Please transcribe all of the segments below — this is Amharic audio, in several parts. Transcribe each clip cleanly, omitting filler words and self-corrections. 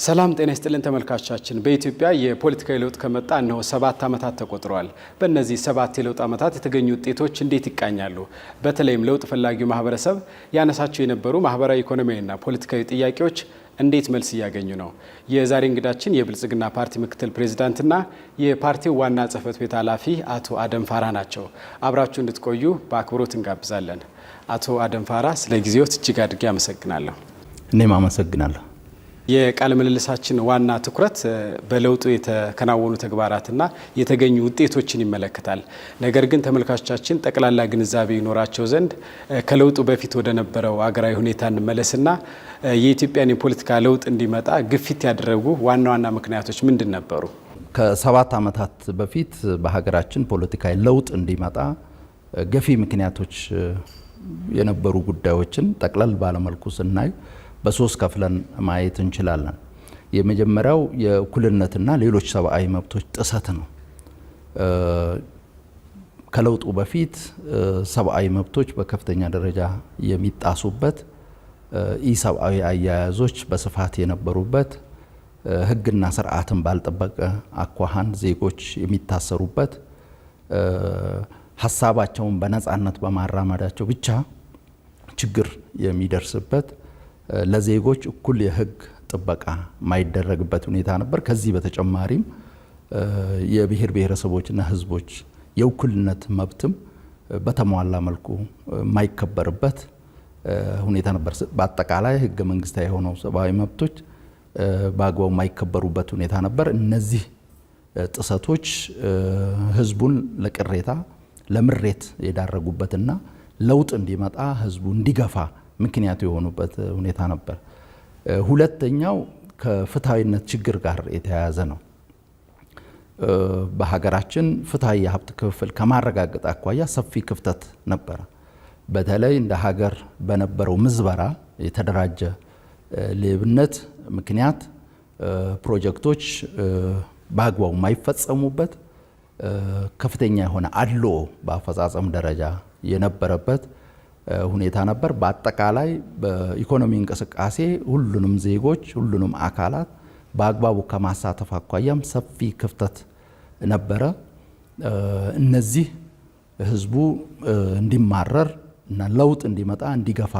ሰላም ጤና ይስጥልን ተመልካቾቻችን። በኢትዮጵያ የፖለቲካዊ ለውጥ ከመጣ እነሆ 7 ዓመታት ተቆጥረዋል። በእነዚህ 7 የለውጥ ዓመታት የተገኙ ውጤቶች እንዴት ይቃኛሉ? በተለይም ለውጥ ፈላጊው ማህበረሰብ ያነሳቸው የነበሩ ማህበራዊ፣ ኢኮኖሚያዊና ፖለቲካዊ ጥያቄዎች እንዴት መልስ እያገኙ ነው? የዛሬ እንግዳችን የብልጽግና ፓርቲ ምክትል ፕሬዝዳንትና የፓርቲው ዋና ጽህፈት ቤት ኃላፊ አቶ አደም ፋራ ናቸው። አብራችሁ እንድትቆዩ በአክብሮት እንጋብዛለን። አቶ አደም ፋራ ስለ ጊዜዎት እጅግ አድርጌ አመሰግናለሁ። እኔም አመሰግናለሁ። የቃለ ምልልሳችን ዋና ትኩረት በለውጡ የተከናወኑ ተግባራትና የተገኙ ውጤቶችን ይመለከታል። ነገር ግን ተመልካቾቻችን ጠቅላላ ግንዛቤ ይኖራቸው ዘንድ ከለውጡ በፊት ወደ ነበረው አገራዊ ሁኔታ እንመለስና የኢትዮጵያን የፖለቲካ ለውጥ እንዲመጣ ግፊት ያደረጉ ዋና ዋና ምክንያቶች ምንድን ነበሩ? ከ7 ዓመታት በፊት በሀገራችን ፖለቲካዊ ለውጥ እንዲመጣ ገፊ ምክንያቶች የነበሩ ጉዳዮችን ጠቅለል ባለመልኩ ስናይ በሶስት ከፍለን ማየት እንችላለን። የመጀመሪያው የእኩልነትና ሌሎች ሰብአዊ መብቶች ጥሰት ነው። ከለውጡ በፊት ሰብአዊ መብቶች በከፍተኛ ደረጃ የሚጣሱበት፣ ኢሰብአዊ አያያዞች በስፋት የነበሩበት፣ ሕግና ስርዓትን ባልጠበቀ አኳኋን ዜጎች የሚታሰሩበት፣ ሀሳባቸውን በነጻነት በማራመዳቸው ብቻ ችግር የሚደርስበት፣ ለዜጎች እኩል የህግ ጥበቃ ማይደረግበት ሁኔታ ነበር። ከዚህ በተጨማሪም የብሔር ብሔረሰቦችና ህዝቦች የእኩልነት መብትም በተሟላ መልኩ ማይከበርበት ሁኔታ ነበር። በአጠቃላይ ህገ መንግስታዊ የሆነው ሰብአዊ መብቶች በአግባቡ ማይከበሩበት ሁኔታ ነበር። እነዚህ ጥሰቶች ህዝቡን ለቅሬታ ለምሬት የዳረጉበትና ለውጥ እንዲመጣ ህዝቡ እንዲገፋ ምክንያቱ የሆኑበት ሁኔታ ነበር። ሁለተኛው ከፍትሃዊነት ችግር ጋር የተያያዘ ነው። በሀገራችን ፍትሃዊ የሀብት ክፍፍል ከማረጋገጥ አኳያ ሰፊ ክፍተት ነበረ። በተለይ እንደ ሀገር በነበረው ምዝበራ፣ የተደራጀ ሌብነት ምክንያት ፕሮጀክቶች በአግባቡ ማይፈጸሙበት፣ ከፍተኛ የሆነ አድልኦ በአፈጻጸም ደረጃ የነበረበት ሁኔታ ነበር። በአጠቃላይ በኢኮኖሚ እንቅስቃሴ ሁሉንም ዜጎች ሁሉንም አካላት በአግባቡ ከማሳተፍ አኳያም ሰፊ ክፍተት ነበረ። እነዚህ ህዝቡ እንዲማረር እና ለውጥ እንዲመጣ እንዲገፋ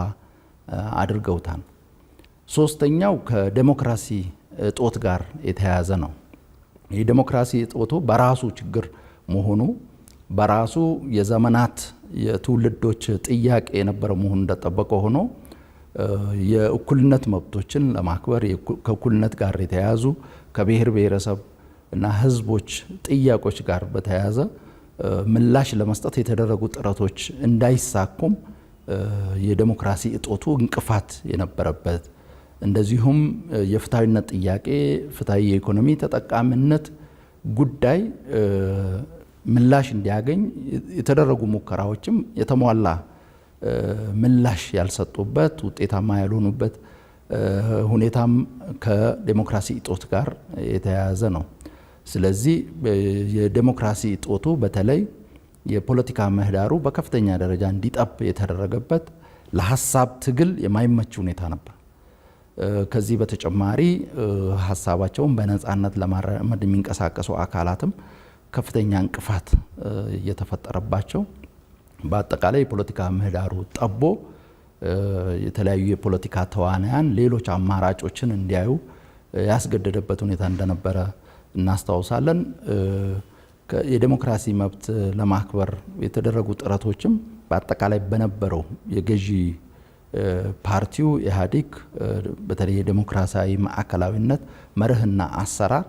አድርገውታል። ሶስተኛው ከዴሞክራሲ እጦት ጋር የተያያዘ ነው። የዴሞክራሲ እጦቱ በራሱ ችግር መሆኑ በራሱ የዘመናት የትውልዶች ጥያቄ የነበረ መሆኑ እንደጠበቀ ሆኖ የእኩልነት መብቶችን ለማክበር ከእኩልነት ጋር የተያያዙ ከብሔር ብሔረሰብ እና ህዝቦች ጥያቄዎች ጋር በተያያዘ ምላሽ ለመስጠት የተደረጉ ጥረቶች እንዳይሳኩም የዴሞክራሲ እጦቱ እንቅፋት የነበረበት፣ እንደዚሁም የፍትሃዊነት ጥያቄ ፍትሃዊ የኢኮኖሚ ተጠቃሚነት ጉዳይ ምላሽ እንዲያገኝ የተደረጉ ሙከራዎችም የተሟላ ምላሽ ያልሰጡበት ውጤታማ ያልሆኑበት ሁኔታም ከዴሞክራሲ እጦት ጋር የተያያዘ ነው። ስለዚህ የዴሞክራሲ እጦቱ በተለይ የፖለቲካ ምህዳሩ በከፍተኛ ደረጃ እንዲጠብ የተደረገበት፣ ለሀሳብ ትግል የማይመች ሁኔታ ነበር። ከዚህ በተጨማሪ ሀሳባቸውን በነጻነት ለማራመድ የሚንቀሳቀሱ አካላትም ከፍተኛ እንቅፋት እየተፈጠረባቸው በአጠቃላይ የፖለቲካ ምህዳሩ ጠቦ የተለያዩ የፖለቲካ ተዋናያን ሌሎች አማራጮችን እንዲያዩ ያስገደደበት ሁኔታ እንደነበረ እናስታውሳለን። የዴሞክራሲ መብት ለማክበር የተደረጉ ጥረቶችም በአጠቃላይ በነበረው የገዢ ፓርቲው ኢህአዴግ በተለይ የዴሞክራሲያዊ ማዕከላዊነት መርህና አሰራር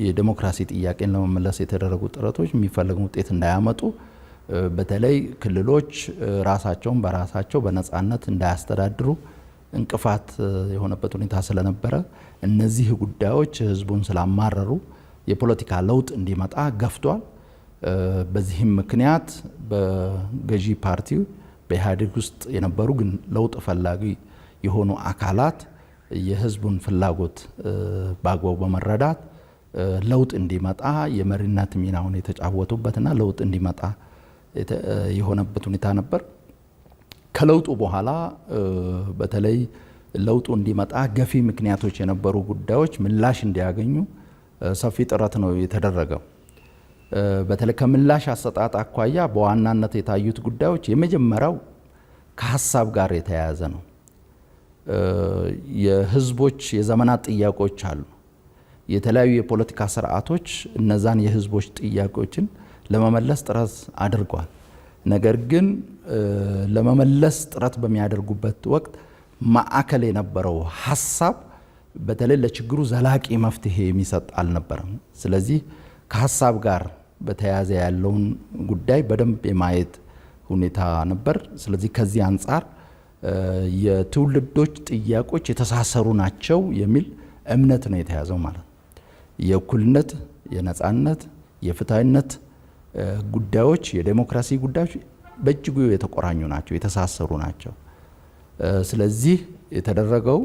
የዴሞክራሲ ጥያቄን ለመመለስ የተደረጉ ጥረቶች የሚፈልጉ ውጤት እንዳያመጡ፣ በተለይ ክልሎች ራሳቸውን በራሳቸው በነጻነት እንዳያስተዳድሩ እንቅፋት የሆነበት ሁኔታ ስለነበረ እነዚህ ጉዳዮች ህዝቡን ስላማረሩ የፖለቲካ ለውጥ እንዲመጣ ገፍቷል። በዚህም ምክንያት በገዢ ፓርቲው በኢህአዴግ ውስጥ የነበሩ ግን ለውጥ ፈላጊ የሆኑ አካላት የህዝቡን ፍላጎት በአግባቡ በመረዳት ለውጥ እንዲመጣ የመሪነት ሚናውን የተጫወቱበትና ለውጥ እንዲመጣ የሆነበት ሁኔታ ነበር። ከለውጡ በኋላ በተለይ ለውጡ እንዲመጣ ገፊ ምክንያቶች የነበሩ ጉዳዮች ምላሽ እንዲያገኙ ሰፊ ጥረት ነው የተደረገው። በተለይ ከምላሽ አሰጣጥ አኳያ በዋናነት የታዩት ጉዳዮች የመጀመሪያው ከሀሳብ ጋር የተያያዘ ነው። የህዝቦች የዘመናት ጥያቄዎች አሉ። የተለያዩ የፖለቲካ ስርዓቶች እነዛን የህዝቦች ጥያቄዎችን ለመመለስ ጥረት አድርጓል። ነገር ግን ለመመለስ ጥረት በሚያደርጉበት ወቅት ማዕከል የነበረው ሀሳብ በተለይ ለችግሩ ዘላቂ መፍትሄ የሚሰጥ አልነበረም። ስለዚህ ከሀሳብ ጋር በተያያዘ ያለውን ጉዳይ በደንብ የማየት ሁኔታ ነበር። ስለዚህ ከዚህ አንጻር የትውልዶች ጥያቄዎች የተሳሰሩ ናቸው የሚል እምነት ነው የተያዘው ማለት ነው። የእኩልነት፣ የነጻነት፣ የፍትሃዊነት ጉዳዮች፣ የዴሞክራሲ ጉዳዮች በእጅጉ የተቆራኙ ናቸው፣ የተሳሰሩ ናቸው። ስለዚህ የተደረገው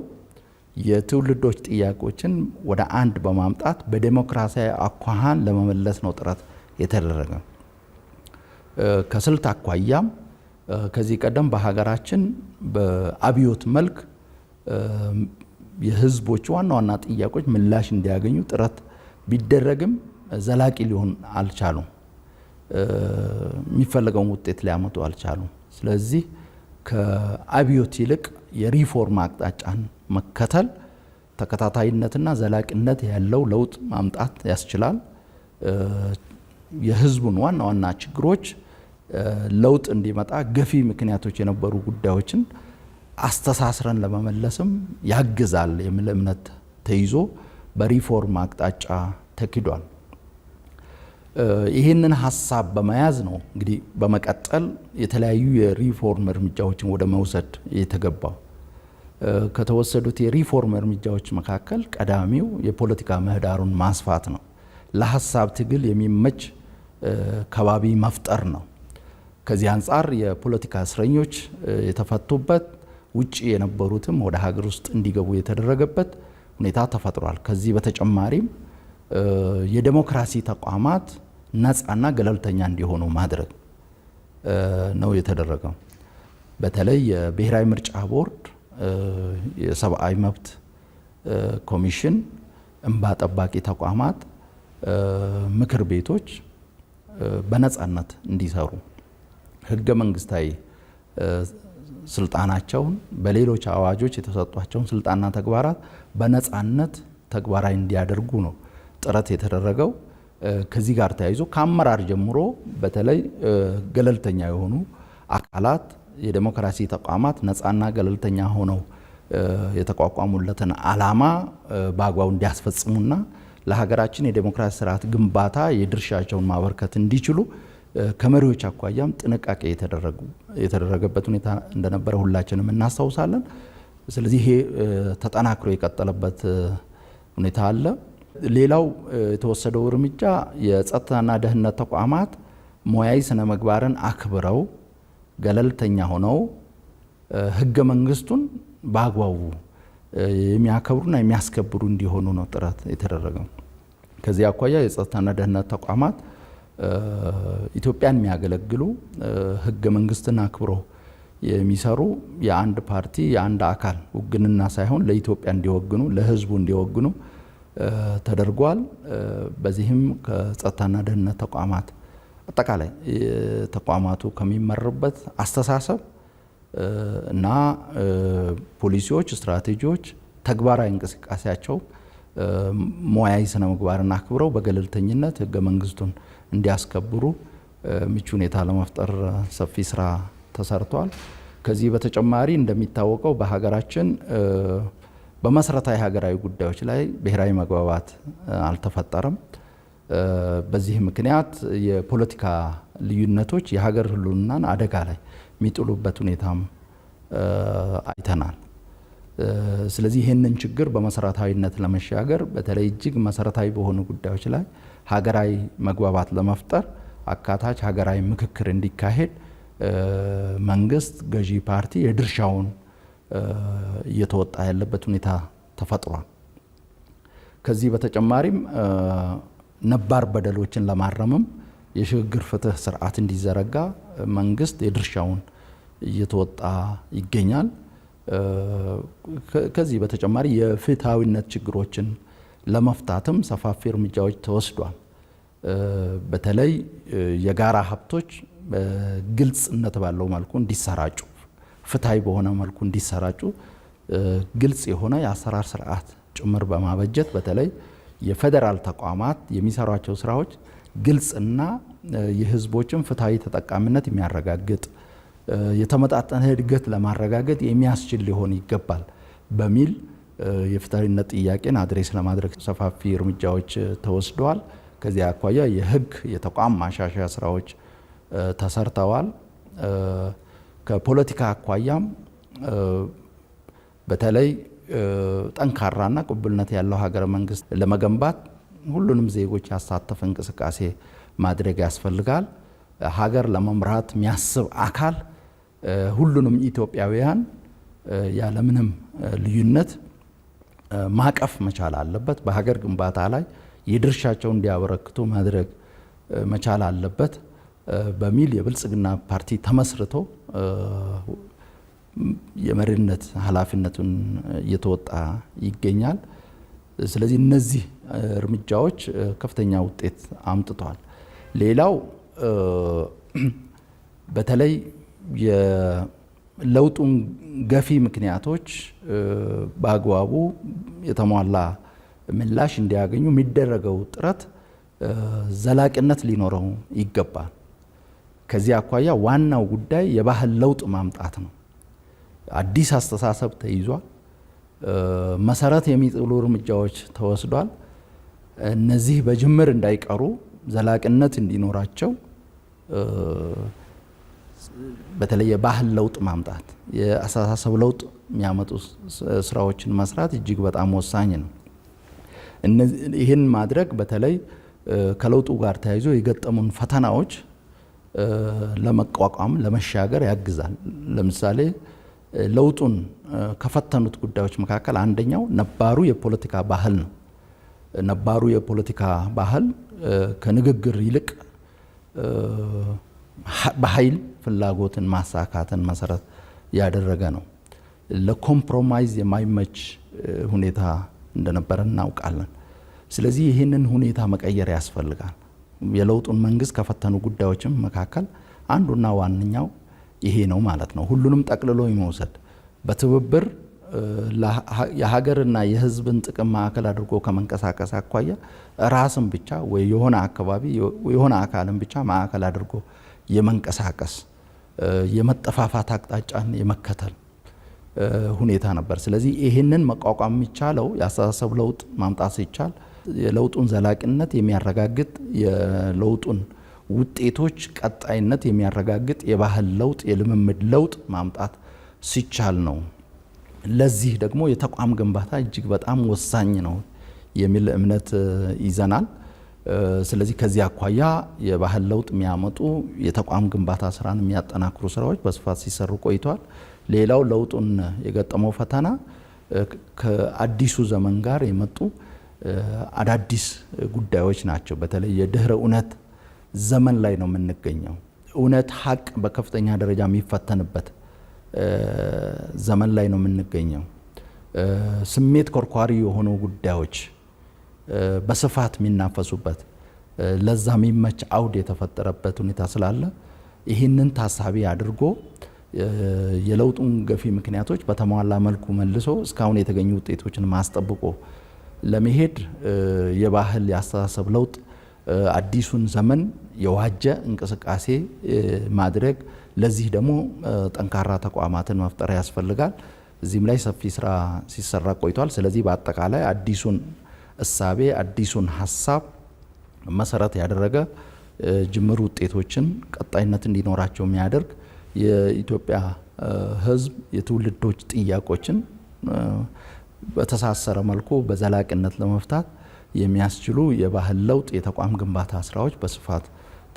የትውልዶች ጥያቄዎችን ወደ አንድ በማምጣት በዴሞክራሲያዊ አኳኋን ለመመለስ ነው ጥረት የተደረገ። ከስልት አኳያም ከዚህ ቀደም በሀገራችን በአብዮት መልክ የህዝቦች ዋና ዋና ጥያቄዎች ምላሽ እንዲያገኙ ጥረት ቢደረግም ዘላቂ ሊሆን አልቻሉም። የሚፈለገውን ውጤት ሊያመጡ አልቻሉም። ስለዚህ ከአብዮት ይልቅ የሪፎርም አቅጣጫን መከተል ተከታታይነትና ዘላቂነት ያለው ለውጥ ማምጣት ያስችላል። የህዝቡን ዋና ዋና ችግሮች ለውጥ እንዲመጣ ገፊ ምክንያቶች የነበሩ ጉዳዮችን አስተሳስረን ለመመለስም ያግዛል የሚል እምነት ተይዞ በሪፎርም አቅጣጫ ተኪዷል። ይህንን ሀሳብ በመያዝ ነው እንግዲህ በመቀጠል የተለያዩ የሪፎርም እርምጃዎችን ወደ መውሰድ የተገባው። ከተወሰዱት የሪፎርም እርምጃዎች መካከል ቀዳሚው የፖለቲካ ምህዳሩን ማስፋት ነው። ለሀሳብ ትግል የሚመች ከባቢ መፍጠር ነው። ከዚህ አንጻር የፖለቲካ እስረኞች የተፈቱበት፣ ውጭ የነበሩትም ወደ ሀገር ውስጥ እንዲገቡ የተደረገበት ሁኔታ ተፈጥሯል። ከዚህ በተጨማሪም የዴሞክራሲ ተቋማት ነፃና ገለልተኛ እንዲሆኑ ማድረግ ነው የተደረገው። በተለይ የብሔራዊ ምርጫ ቦርድ፣ የሰብአዊ መብት ኮሚሽን፣ እንባ ጠባቂ ተቋማት፣ ምክር ቤቶች በነፃነት እንዲሰሩ ህገ መንግስታዊ ስልጣናቸውን በሌሎች አዋጆች የተሰጧቸውን ስልጣንና ተግባራት በነፃነት ተግባራዊ እንዲያደርጉ ነው ጥረት የተደረገው። ከዚህ ጋር ተያይዞ ከአመራር ጀምሮ በተለይ ገለልተኛ የሆኑ አካላት፣ የዴሞክራሲ ተቋማት ነፃና ገለልተኛ ሆነው የተቋቋሙለትን ዓላማ በአግባቡ እንዲያስፈጽሙና ለሀገራችን የዴሞክራሲ ስርዓት ግንባታ የድርሻቸውን ማበርከት እንዲችሉ ከመሪዎች አኳያም ጥንቃቄ የተደረገበት ሁኔታ እንደነበረ ሁላችንም እናስታውሳለን። ስለዚህ ይሄ ተጠናክሮ የቀጠለበት ሁኔታ አለ። ሌላው የተወሰደው እርምጃ የጸጥታና ደህንነት ተቋማት ሙያዊ ስነ ምግባርን አክብረው ገለልተኛ ሆነው ህገ መንግስቱን በአግባቡ የሚያከብሩና የሚያስከብሩ እንዲሆኑ ነው ጥረት የተደረገው። ከዚህ አኳያ የጸጥታና ደህንነት ተቋማት ኢትዮጵያን የሚያገለግሉ ህገ መንግስትን አክብረው የሚሰሩ የአንድ ፓርቲ የአንድ አካል ውግንና ሳይሆን ለኢትዮጵያ እንዲወግኑ፣ ለህዝቡ እንዲወግኑ ተደርጓል። በዚህም ከጸጥታና ደህንነት ተቋማት አጠቃላይ ተቋማቱ ከሚመሩበት አስተሳሰብ እና ፖሊሲዎች፣ ስትራቴጂዎች፣ ተግባራዊ እንቅስቃሴያቸው ሙያዊ ስነ ምግባርን አክብረው በገለልተኝነት ህገ መንግስቱን እንዲያስከብሩ ምቹ ሁኔታ ለመፍጠር ሰፊ ስራ ተሰርቷል። ከዚህ በተጨማሪ እንደሚታወቀው በሀገራችን በመሰረታዊ ሀገራዊ ጉዳዮች ላይ ብሔራዊ መግባባት አልተፈጠረም። በዚህ ምክንያት የፖለቲካ ልዩነቶች የሀገር ህልውናን አደጋ ላይ የሚጥሉበት ሁኔታም አይተናል። ስለዚህ ይህንን ችግር በመሰረታዊነት ለመሻገር በተለይ እጅግ መሰረታዊ በሆኑ ጉዳዮች ላይ ሀገራዊ መግባባት ለመፍጠር አካታች ሀገራዊ ምክክር እንዲካሄድ መንግስት፣ ገዢ ፓርቲ የድርሻውን እየተወጣ ያለበት ሁኔታ ተፈጥሯል። ከዚህ በተጨማሪም ነባር በደሎችን ለማረምም የሽግግር ፍትህ ስርዓት እንዲዘረጋ መንግስት የድርሻውን እየተወጣ ይገኛል። ከዚህ በተጨማሪ የፍትሃዊነት ችግሮችን ለመፍታትም ሰፋፊ እርምጃዎች ተወስዷል። በተለይ የጋራ ሀብቶች ግልጽነት ባለው መልኩ እንዲሰራጩ፣ ፍትሃዊ በሆነ መልኩ እንዲሰራጩ ግልጽ የሆነ የአሰራር ስርዓት ጭምር በማበጀት በተለይ የፌዴራል ተቋማት የሚሰሯቸው ስራዎች ግልጽና የህዝቦችን ፍትሃዊ ተጠቃሚነት የሚያረጋግጥ የተመጣጠነ እድገት ለማረጋገጥ የሚያስችል ሊሆን ይገባል በሚል የፍትሃዊነት ጥያቄን አድሬስ ለማድረግ ሰፋፊ እርምጃዎች ተወስደዋል። ከዚያ አኳያ የህግ የተቋም ማሻሻያ ስራዎች ተሰርተዋል። ከፖለቲካ አኳያም በተለይ ጠንካራና ቅቡልነት ያለው ሀገረ መንግስት ለመገንባት ሁሉንም ዜጎች ያሳተፈ እንቅስቃሴ ማድረግ ያስፈልጋል። ሀገር ለመምራት የሚያስብ አካል ሁሉንም ኢትዮጵያውያን ያለምንም ልዩነት ማቀፍ መቻል አለበት። በሀገር ግንባታ ላይ የድርሻቸውን እንዲያበረክቱ ማድረግ መቻል አለበት በሚል የብልጽግና ፓርቲ ተመስርቶ የመሪነት ኃላፊነቱን እየተወጣ ይገኛል። ስለዚህ እነዚህ እርምጃዎች ከፍተኛ ውጤት አምጥተዋል። ሌላው በተለይ የለውጡን ገፊ ምክንያቶች በአግባቡ የተሟላ ምላሽ እንዲያገኙ የሚደረገው ጥረት ዘላቂነት ሊኖረው ይገባል። ከዚህ አኳያ ዋናው ጉዳይ የባህል ለውጥ ማምጣት ነው። አዲስ አስተሳሰብ ተይዟል። መሰረት የሚጥሉ እርምጃዎች ተወስዷል። እነዚህ በጅምር እንዳይቀሩ ዘላቂነት እንዲኖራቸው በተለይ የባህል ለውጥ ማምጣት፣ የአስተሳሰብ ለውጥ የሚያመጡ ስራዎችን መስራት እጅግ በጣም ወሳኝ ነው። ይህን ማድረግ በተለይ ከለውጡ ጋር ተያይዞ የገጠሙን ፈተናዎች ለመቋቋም ለመሻገር ያግዛል። ለምሳሌ ለውጡን ከፈተኑት ጉዳዮች መካከል አንደኛው ነባሩ የፖለቲካ ባህል ነው። ነባሩ የፖለቲካ ባህል ከንግግር ይልቅ በኃይል ፍላጎትን ማሳካትን መሰረት ያደረገ ነው። ለኮምፕሮማይዝ የማይመች ሁኔታ እንደነበረ እናውቃለን። ስለዚህ ይህንን ሁኔታ መቀየር ያስፈልጋል። የለውጡን መንግስት ከፈተኑ ጉዳዮችም መካከል አንዱና ዋነኛው ይሄ ነው ማለት ነው። ሁሉንም ጠቅልሎ የመውሰድ በትብብር የሀገርና የሕዝብን ጥቅም ማዕከል አድርጎ ከመንቀሳቀስ አኳያ ራስን ብቻ ወይ የሆነ አካባቢ የሆነ አካልን ብቻ ማዕከል አድርጎ የመንቀሳቀስ የመጠፋፋት አቅጣጫን የመከተል ሁኔታ ነበር። ስለዚህ ይህንን መቋቋም የሚቻለው የአስተሳሰብ ለውጥ ማምጣት ሲቻል የለውጡን ዘላቂነት የሚያረጋግጥ የለውጡን ውጤቶች ቀጣይነት የሚያረጋግጥ የባህል ለውጥ የልምምድ ለውጥ ማምጣት ሲቻል ነው። ለዚህ ደግሞ የተቋም ግንባታ እጅግ በጣም ወሳኝ ነው የሚል እምነት ይዘናል። ስለዚህ ከዚህ አኳያ የባህል ለውጥ የሚያመጡ የተቋም ግንባታ ስራን የሚያጠናክሩ ስራዎች በስፋት ሲሰሩ ቆይተዋል። ሌላው ለውጡን የገጠመው ፈተና ከአዲሱ ዘመን ጋር የመጡ አዳዲስ ጉዳዮች ናቸው። በተለይ የድህረ እውነት ዘመን ላይ ነው የምንገኘው። እውነት ሀቅ በከፍተኛ ደረጃ የሚፈተንበት ዘመን ላይ ነው የምንገኘው። ስሜት ኮርኳሪ የሆኑ ጉዳዮች በስፋት የሚናፈሱበት ለዛ የሚመች አውድ የተፈጠረበት ሁኔታ ስላለ ይህንን ታሳቢ አድርጎ የለውጡን ገፊ ምክንያቶች በተሟላ መልኩ መልሶ እስካሁን የተገኙ ውጤቶችን ማስጠብቆ ለመሄድ የባህል የአስተሳሰብ ለውጥ አዲሱን ዘመን የዋጀ እንቅስቃሴ ማድረግ፣ ለዚህ ደግሞ ጠንካራ ተቋማትን መፍጠር ያስፈልጋል። እዚህም ላይ ሰፊ ስራ ሲሰራ ቆይቷል። ስለዚህ በአጠቃላይ አዲሱን እሳቤ አዲሱን ሀሳብ መሰረት ያደረገ ጅምር ውጤቶችን ቀጣይነት እንዲኖራቸው የሚያደርግ የኢትዮጵያ ሕዝብ የትውልዶች ጥያቄዎችን በተሳሰረ መልኩ በዘላቂነት ለመፍታት የሚያስችሉ የባህል ለውጥ የተቋም ግንባታ ስራዎች በስፋት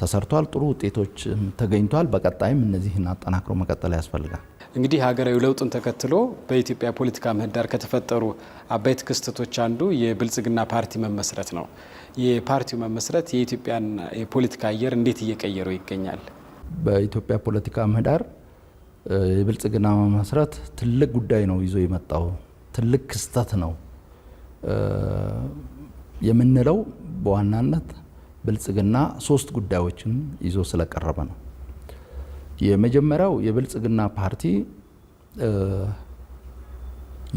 ተሰርቷል። ጥሩ ውጤቶች ተገኝቷል። በቀጣይም እነዚህን አጠናክሮ መቀጠል ያስፈልጋል። እንግዲህ ሀገራዊ ለውጡን ተከትሎ በኢትዮጵያ ፖለቲካ ምህዳር ከተፈጠሩ አበይት ክስተቶች አንዱ የብልጽግና ፓርቲ መመስረት ነው። የፓርቲው መመስረት የኢትዮጵያን የፖለቲካ አየር እንዴት እየቀየረው ይገኛል? በኢትዮጵያ ፖለቲካ ምህዳር የብልጽግና መመስረት ትልቅ ጉዳይ ነው ይዞ የመጣው ትልቅ ክስተት ነው የምንለው በዋናነት ብልጽግና 3 ጉዳዮችን ይዞ ስለቀረበ ነው። የመጀመሪያው የብልጽግና ፓርቲ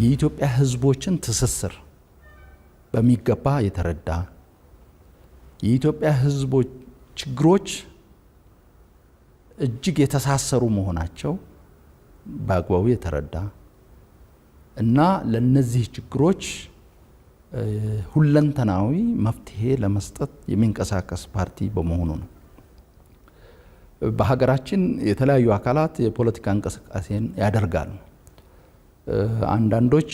የኢትዮጵያ ሕዝቦችን ትስስር በሚገባ የተረዳ የኢትዮጵያ ሕዝቦች ችግሮች እጅግ የተሳሰሩ መሆናቸው በአግባቡ የተረዳ እና ለነዚህ ችግሮች ሁለንተናዊ መፍትሄ ለመስጠት የሚንቀሳቀስ ፓርቲ በመሆኑ ነው። በሀገራችን የተለያዩ አካላት የፖለቲካ እንቅስቃሴን ያደርጋሉ። አንዳንዶች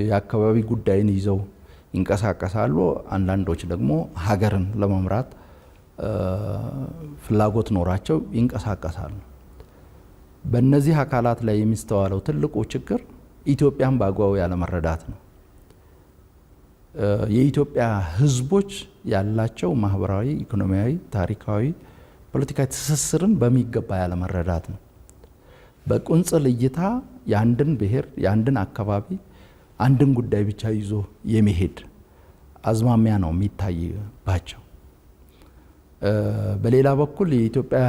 የአካባቢ ጉዳይን ይዘው ይንቀሳቀሳሉ፣ አንዳንዶች ደግሞ ሀገርን ለመምራት ፍላጎት ኖራቸው ይንቀሳቀሳሉ። በእነዚህ አካላት ላይ የሚስተዋለው ትልቁ ችግር ኢትዮጵያን በአግባቡ ያለመረዳት ነው። የኢትዮጵያ ሕዝቦች ያላቸው ማህበራዊ፣ ኢኮኖሚያዊ፣ ታሪካዊ፣ ፖለቲካዊ ትስስርን በሚገባ ያለመረዳት ነው። በቁንጽል እይታ የአንድን ብሔር፣ የአንድን አካባቢ፣ አንድን ጉዳይ ብቻ ይዞ የመሄድ አዝማሚያ ነው የሚታይባቸው። በሌላ በኩል የኢትዮጵያ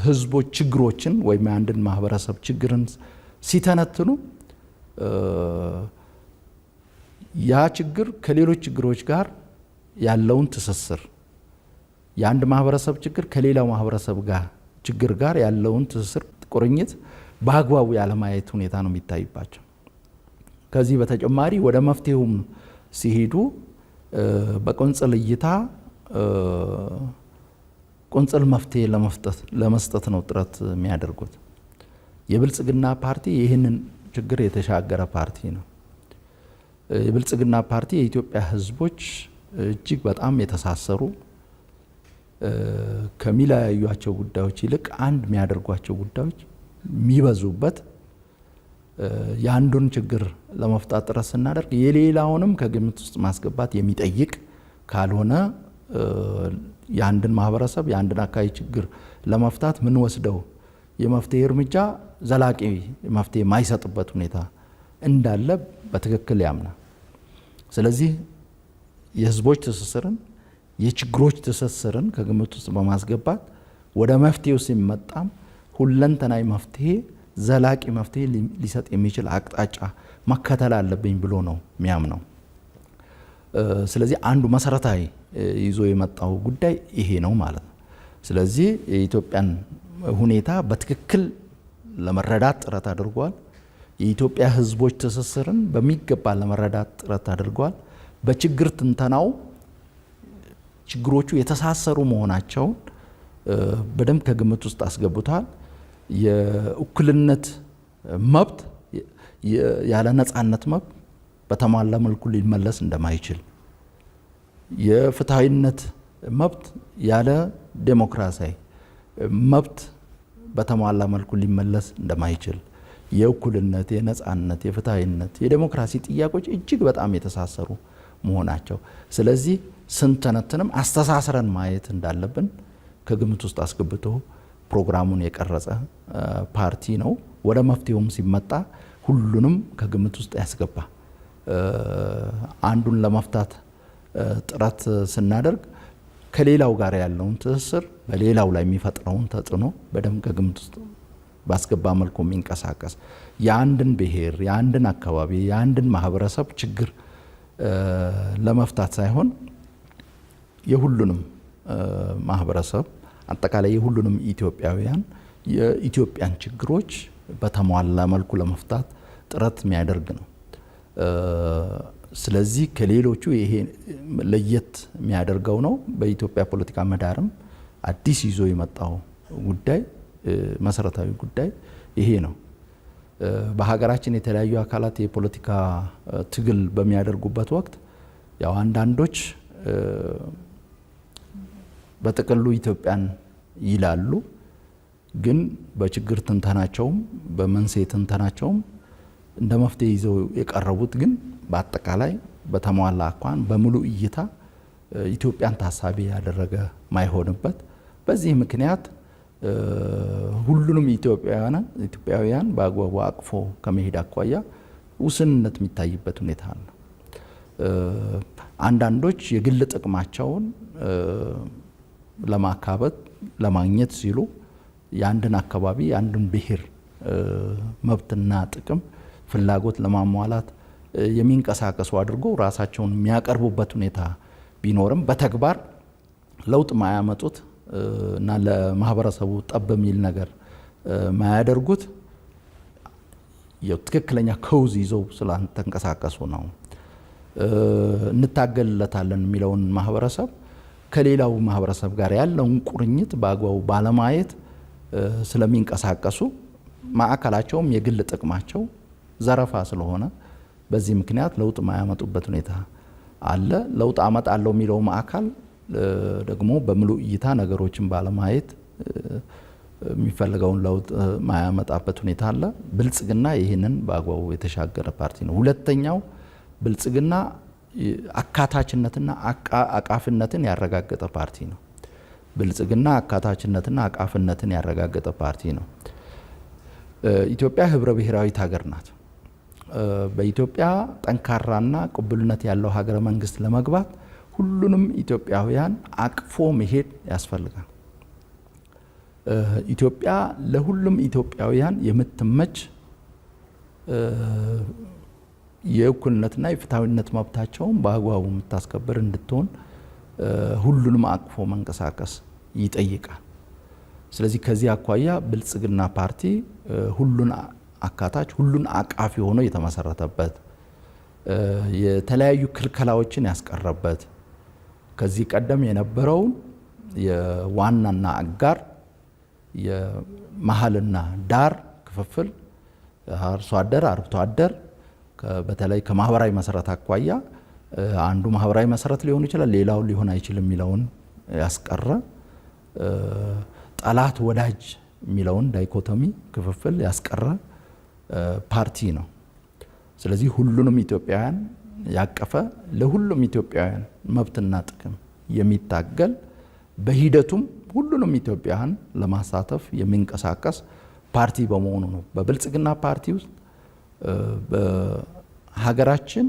ሕዝቦች ችግሮችን ወይም የአንድን ማህበረሰብ ችግርን ሲተነትኑ ያ ችግር ከሌሎች ችግሮች ጋር ያለውን ትስስር የአንድ ማህበረሰብ ችግር ከሌላው ማህበረሰብ ጋር ችግር ጋር ያለውን ትስስር ቁርኝት በአግባቡ ያለማየት ሁኔታ ነው የሚታይባቸው። ከዚህ በተጨማሪ ወደ መፍትሄውም ሲሄዱ በቁንጽል እይታ ቁንጽል መፍትሄ ለመስጠት ነው ጥረት የሚያደርጉት። የብልጽግና ፓርቲ ይህንን ችግር የተሻገረ ፓርቲ ነው። የብልጽግና ፓርቲ የኢትዮጵያ ሕዝቦች እጅግ በጣም የተሳሰሩ ከሚለያዩቸው ጉዳዮች ይልቅ አንድ የሚያደርጓቸው ጉዳዮች የሚበዙበት የአንዱን ችግር ለመፍታት ጥረት ስናደርግ የሌላውንም ከግምት ውስጥ ማስገባት የሚጠይቅ ካልሆነ የአንድን ማህበረሰብ የአንድን አካባቢ ችግር ለመፍታት ምን ወስደው የመፍትሄ እርምጃ ዘላቂ መፍትሄ የማይሰጥበት ሁኔታ እንዳለ በትክክል ያምናል። ስለዚህ የህዝቦች ትስስርን የችግሮች ትስስርን ከግምት ውስጥ በማስገባት ወደ መፍትሄው ሲመጣም ሁለንተናዊ መፍትሄ ዘላቂ መፍትሄ ሊሰጥ የሚችል አቅጣጫ መከተል አለብኝ ብሎ ነው የሚያምነው። ስለዚህ አንዱ መሰረታዊ ይዞ የመጣው ጉዳይ ይሄ ነው ማለት ነው። ስለዚህ የኢትዮጵያን ሁኔታ በትክክል ለመረዳት ጥረት አድርጓል። የኢትዮጵያ ህዝቦች ትስስርን በሚገባ ለመረዳት ጥረት አድርጓል። በችግር ትንተናው ችግሮቹ የተሳሰሩ መሆናቸውን በደንብ ከግምት ውስጥ አስገብቷል። የእኩልነት መብት ያለ ነጻነት መብት በተሟላ መልኩ ሊመለስ እንደማይችል፣ የፍትሃዊነት መብት ያለ ዴሞክራሲያዊ መብት በተሟላ መልኩ ሊመለስ እንደማይችል፣ የእኩልነት፣ የነጻነት፣ የፍትሃዊነት፣ የዴሞክራሲ ጥያቄዎች እጅግ በጣም የተሳሰሩ መሆናቸው ስለዚህ ስንተነትንም አስተሳስረን ማየት እንዳለብን ከግምት ውስጥ አስገብቶ ፕሮግራሙን የቀረጸ ፓርቲ ነው። ወደ መፍትሄውም ሲመጣ ሁሉንም ከግምት ውስጥ ያስገባ አንዱን ለመፍታት ጥረት ስናደርግ ከሌላው ጋር ያለውን ትስስር በሌላው ላይ የሚፈጥረውን ተጽዕኖ በደንብ ከግምት ውስጥ ባስገባ መልኩ የሚንቀሳቀስ የአንድን ብሔር፣ የአንድን አካባቢ፣ የአንድን ማህበረሰብ ችግር ለመፍታት ሳይሆን የሁሉንም ማህበረሰብ አጠቃላይ የሁሉንም ኢትዮጵያውያን የኢትዮጵያን ችግሮች በተሟላ መልኩ ለመፍታት ጥረት የሚያደርግ ነው። ስለዚህ ከሌሎቹ ይሄ ለየት የሚያደርገው ነው። በኢትዮጵያ ፖለቲካ ምህዳርም አዲስ ይዞ የመጣው ጉዳይ መሰረታዊ ጉዳይ ይሄ ነው። በሀገራችን የተለያዩ አካላት የፖለቲካ ትግል በሚያደርጉበት ወቅት ያው አንዳንዶች በጥቅሉ ኢትዮጵያን ይላሉ፣ ግን በችግር ትንተናቸውም በመንስኤ ትንተናቸውም እንደ መፍትሄ ይዘው የቀረቡት ግን በአጠቃላይ በተሟላ አኳን በሙሉ እይታ ኢትዮጵያን ታሳቢ ያደረገ ማይሆንበት፣ በዚህ ምክንያት ሁሉንም ኢትዮጵያውያን በአግባቡ አቅፎ ከመሄድ አኳያ ውስንነት የሚታይበት ሁኔታ አለ። አንዳንዶች የግል ጥቅማቸውን ለማካበት ለማግኘት ሲሉ የአንድን አካባቢ የአንድን ብሔር መብትና ጥቅም ፍላጎት ለማሟላት የሚንቀሳቀሱ አድርጎ ራሳቸውን የሚያቀርቡበት ሁኔታ ቢኖርም በተግባር ለውጥ ማያመጡት እና ለማህበረሰቡ ጠብ የሚል ነገር ማያደርጉት ትክክለኛ ከውዝ ይዘው ስላልተንቀሳቀሱ ነው። እንታገልለታለን የሚለውን ማህበረሰብ ከሌላው ማህበረሰብ ጋር ያለውን ቁርኝት በአግባቡ ባለማየት ስለሚንቀሳቀሱ ማዕከላቸውም የግል ጥቅማቸው ዘረፋ ስለሆነ በዚህ ምክንያት ለውጥ ማያመጡበት ሁኔታ አለ። ለውጥ አመጣለሁ የሚለው ማዕከል ደግሞ በሙሉ እይታ ነገሮችን ባለማየት የሚፈልገውን ለውጥ ማያመጣበት ሁኔታ አለ። ብልጽግና ይህንን በአግባቡ የተሻገረ ፓርቲ ነው። ሁለተኛው ብልጽግና አካታችነትና አቃፍነትን ያረጋገጠ ፓርቲ ነው። ብልጽግና አካታችነትና አቃፍነትን ያረጋገጠ ፓርቲ ነው። ኢትዮጵያ ህብረ ብሔራዊት ሀገር ናት። በኢትዮጵያ ጠንካራና ቅቡልነት ያለው ሀገረ መንግስት ለመግባት ሁሉንም ኢትዮጵያውያን አቅፎ መሄድ ያስፈልጋል። ኢትዮጵያ ለሁሉም ኢትዮጵያውያን የምትመች የእኩልነትና የፍትሃዊነት መብታቸውን በአግባቡ የምታስከብር እንድትሆን ሁሉንም አቅፎ መንቀሳቀስ ይጠይቃል። ስለዚህ ከዚህ አኳያ ብልጽግና ፓርቲ ሁሉን አካታች ሁሉን አቃፊ ሆኖ የተመሰረተበት የተለያዩ ክልከላዎችን ያስቀረበት ከዚህ ቀደም የነበረውን የዋናና አጋር የመሀልና ዳር ክፍፍል አርሶ አደር አርብቶ አደር በተለይ ከማህበራዊ መሰረት አኳያ አንዱ ማህበራዊ መሰረት ሊሆን ይችላል፣ ሌላው ሊሆን አይችልም የሚለውን ያስቀረ ጠላት ወዳጅ የሚለውን ዳይኮቶሚ ክፍፍል ያስቀረ ፓርቲ ነው። ስለዚህ ሁሉንም ኢትዮጵያውያን ያቀፈ ለሁሉም ኢትዮጵያውያን መብትና ጥቅም የሚታገል በሂደቱም ሁሉንም ኢትዮጵያውያን ለማሳተፍ የሚንቀሳቀስ ፓርቲ በመሆኑ ነው። በብልጽግና ፓርቲ ውስጥ በሀገራችን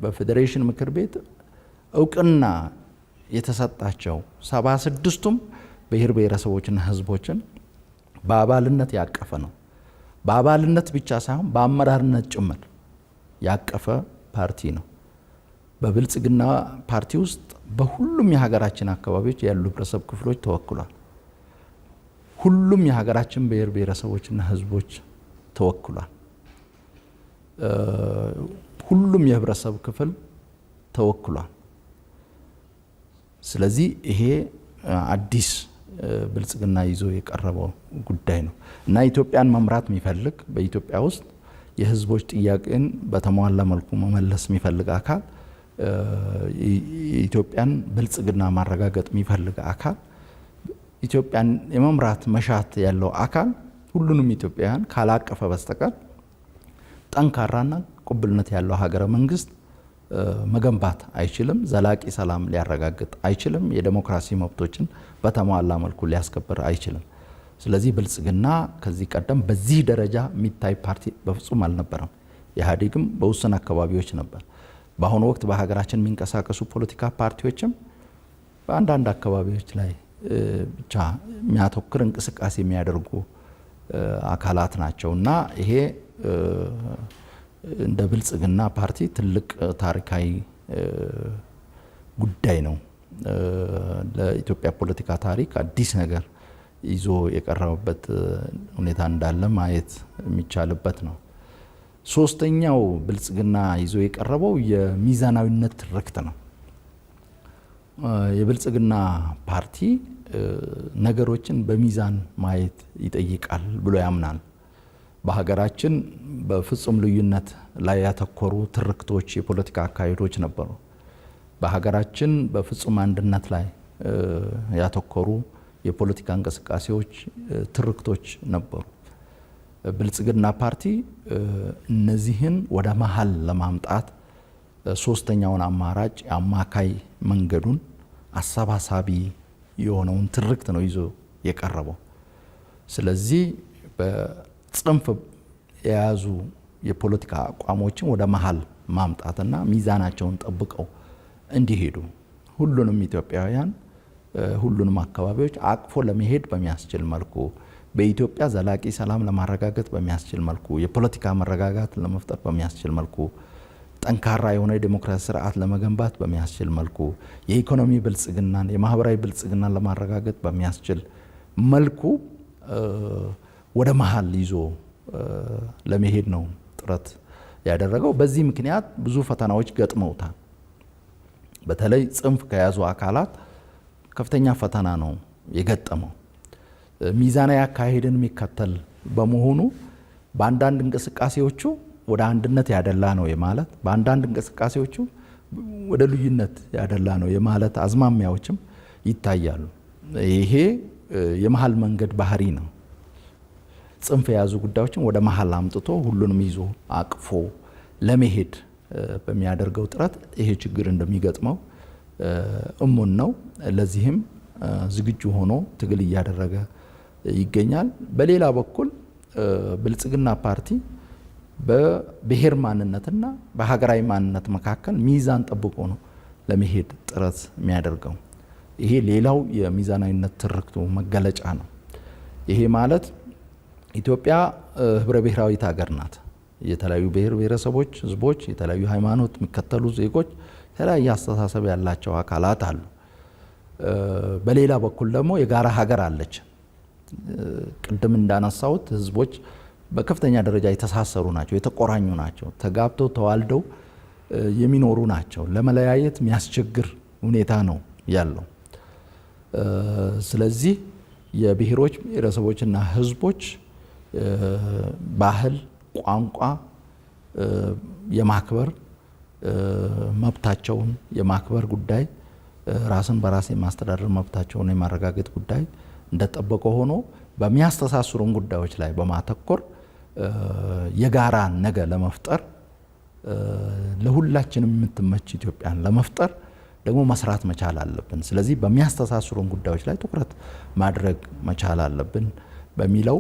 በፌዴሬሽን ምክር ቤት እውቅና የተሰጣቸው 76ቱም ብሔር ብሔረሰቦችና ህዝቦችን በአባልነት ያቀፈ ነው። በአባልነት ብቻ ሳይሆን በአመራርነት ጭምር ያቀፈ ፓርቲ ነው። በብልጽግና ፓርቲ ውስጥ በሁሉም የሀገራችን አካባቢዎች ያሉ ህብረተሰብ ክፍሎች ተወክሏል። ሁሉም የሀገራችን ብሔር ብሔረሰቦችና ህዝቦች ተወክሏል። ሁሉም የህብረተሰብ ክፍል ተወክሏል። ስለዚህ ይሄ አዲስ ብልጽግና ይዞ የቀረበው ጉዳይ ነው እና ኢትዮጵያን መምራት የሚፈልግ በኢትዮጵያ ውስጥ የህዝቦች ጥያቄን በተሟላ መልኩ መመለስ የሚፈልግ አካል ኢትዮጵያን ብልጽግና ማረጋገጥ የሚፈልግ አካል ኢትዮጵያን የመምራት መሻት ያለው አካል ሁሉንም ኢትዮጵያውያን ካላቀፈ በስተቀር ጠንካራና ቅቡልነት ያለው ሀገረ መንግስት መገንባት አይችልም። ዘላቂ ሰላም ሊያረጋግጥ አይችልም። የዴሞክራሲ መብቶችን በተሟላ መልኩ ሊያስከብር አይችልም። ስለዚህ ብልጽግና ከዚህ ቀደም በዚህ ደረጃ የሚታይ ፓርቲ በፍጹም አልነበረም። ኢህአዴግም በውስን አካባቢዎች ነበር። በአሁኑ ወቅት በሀገራችን የሚንቀሳቀሱ ፖለቲካ ፓርቲዎችም በአንዳንድ አካባቢዎች ላይ ብቻ የሚያተኩር እንቅስቃሴ የሚያደርጉ አካላት ናቸው እና ይሄ እንደ ብልጽግና ፓርቲ ትልቅ ታሪካዊ ጉዳይ ነው። ለኢትዮጵያ ፖለቲካ ታሪክ አዲስ ነገር ይዞ የቀረበበት ሁኔታ እንዳለ ማየት የሚቻልበት ነው። ሶስተኛው ብልጽግና ይዞ የቀረበው የሚዛናዊነት ትርክት ነው። የብልጽግና ፓርቲ ነገሮችን በሚዛን ማየት ይጠይቃል ብሎ ያምናል። በሀገራችን በፍጹም ልዩነት ላይ ያተኮሩ ትርክቶች፣ የፖለቲካ አካሄዶች ነበሩ። በሀገራችን በፍጹም አንድነት ላይ ያተኮሩ የፖለቲካ እንቅስቃሴዎች፣ ትርክቶች ነበሩ። ብልጽግና ፓርቲ እነዚህን ወደ መሀል ለማምጣት ሶስተኛውን አማራጭ የአማካይ መንገዱን አሰባሳቢ የሆነውን ትርክት ነው ይዞ የቀረበው። ስለዚህ በጽንፍ የያዙ የፖለቲካ አቋሞችን ወደ መሀል ማምጣትና ሚዛናቸውን ጠብቀው እንዲሄዱ ሁሉንም ኢትዮጵያውያን ሁሉንም አካባቢዎች አቅፎ ለመሄድ በሚያስችል መልኩ በኢትዮጵያ ዘላቂ ሰላም ለማረጋገጥ በሚያስችል መልኩ የፖለቲካ መረጋጋት ለመፍጠር በሚያስችል መልኩ ጠንካራ የሆነ የዲሞክራሲ ስርዓት ለመገንባት በሚያስችል መልኩ የኢኮኖሚ ብልጽግናን የማህበራዊ ብልጽግናን ለማረጋገጥ በሚያስችል መልኩ ወደ መሀል ይዞ ለመሄድ ነው ጥረት ያደረገው። በዚህ ምክንያት ብዙ ፈተናዎች ገጥመውታል። በተለይ ጽንፍ ከያዙ አካላት ከፍተኛ ፈተና ነው የገጠመው። ሚዛናዊ አካሄድን የሚከተል በመሆኑ በአንዳንድ እንቅስቃሴዎቹ ወደ አንድነት ያደላ ነው የማለት በአንዳንድ እንቅስቃሴዎቹ ወደ ልዩነት ያደላ ነው የማለት አዝማሚያዎችም ይታያሉ። ይሄ የመሀል መንገድ ባህሪ ነው። ጽንፍ የያዙ ጉዳዮችን ወደ መሀል አምጥቶ ሁሉንም ይዞ አቅፎ ለመሄድ በሚያደርገው ጥረት ይሄ ችግር እንደሚገጥመው እሙን ነው። ለዚህም ዝግጁ ሆኖ ትግል እያደረገ ይገኛል። በሌላ በኩል ብልጽግና ፓርቲ በብሔር ማንነትና በሀገራዊ ማንነት መካከል ሚዛን ጠብቆ ነው ለመሄድ ጥረት የሚያደርገው። ይሄ ሌላው የሚዛናዊነት ትርክቱ መገለጫ ነው። ይሄ ማለት ኢትዮጵያ ህብረ ብሔራዊት ሀገር ናት። የተለያዩ ብሔር ብሔረሰቦች፣ ህዝቦች፣ የተለያዩ ሃይማኖት የሚከተሉ ዜጎች፣ የተለያየ አስተሳሰብ ያላቸው አካላት አሉ። በሌላ በኩል ደግሞ የጋራ ሀገር አለች። ቅድም እንዳነሳሁት ህዝቦች በከፍተኛ ደረጃ የተሳሰሩ ናቸው፣ የተቆራኙ ናቸው፣ ተጋብተው ተዋልደው የሚኖሩ ናቸው። ለመለያየት የሚያስቸግር ሁኔታ ነው ያለው። ስለዚህ የብሔሮች ብሔረሰቦችና ህዝቦች ባህል፣ ቋንቋ የማክበር መብታቸውን የማክበር ጉዳይ፣ ራስን በራስ የማስተዳደር መብታቸውን የማረጋገጥ ጉዳይ እንደጠበቀ ሆኖ በሚያስተሳስሩን ጉዳዮች ላይ በማተኮር የጋራ ነገ ለመፍጠር ለሁላችንም የምትመች ኢትዮጵያን ለመፍጠር ደግሞ መስራት መቻል አለብን። ስለዚህ በሚያስተሳስሩን ጉዳዮች ላይ ትኩረት ማድረግ መቻል አለብን በሚለው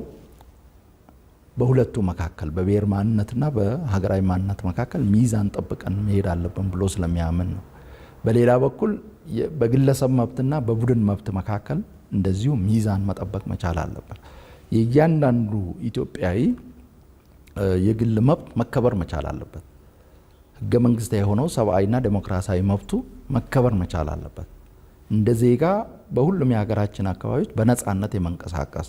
በሁለቱ መካከል በብሔር ማንነትና በሀገራዊ ማንነት መካከል ሚዛን ጠብቀን መሄድ አለብን ብሎ ስለሚያምን ነው። በሌላ በኩል በግለሰብ መብትና በቡድን መብት መካከል እንደዚሁ ሚዛን መጠበቅ መቻል አለብን። የእያንዳንዱ ኢትዮጵያዊ የግል መብት መከበር መቻል አለበት። ህገ መንግስታዊ የሆነው ሰብአዊና ዴሞክራሲያዊ መብቱ መከበር መቻል አለበት። እንደ ዜጋ በሁሉም የሀገራችን አካባቢዎች በነፃነት የመንቀሳቀስ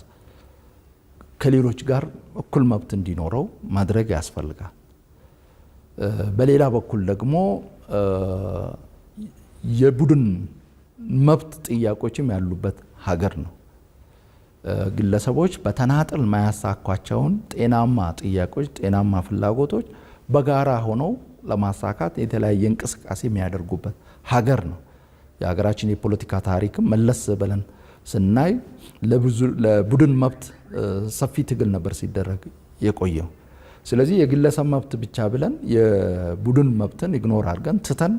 ከሌሎች ጋር እኩል መብት እንዲኖረው ማድረግ ያስፈልጋል። በሌላ በኩል ደግሞ የቡድን መብት ጥያቄዎችም ያሉበት ሀገር ነው። ግለሰቦች በተናጥል ማያሳኳቸውን ጤናማ ጥያቄዎች፣ ጤናማ ፍላጎቶች በጋራ ሆነው ለማሳካት የተለያየ እንቅስቃሴ የሚያደርጉበት ሀገር ነው። የሀገራችን የፖለቲካ ታሪክም መለስ ብለን ስናይ ለቡድን መብት ሰፊ ትግል ነበር ሲደረግ የቆየው። ስለዚህ የግለሰብ መብት ብቻ ብለን የቡድን መብትን ኢግኖር አድርገን ትተን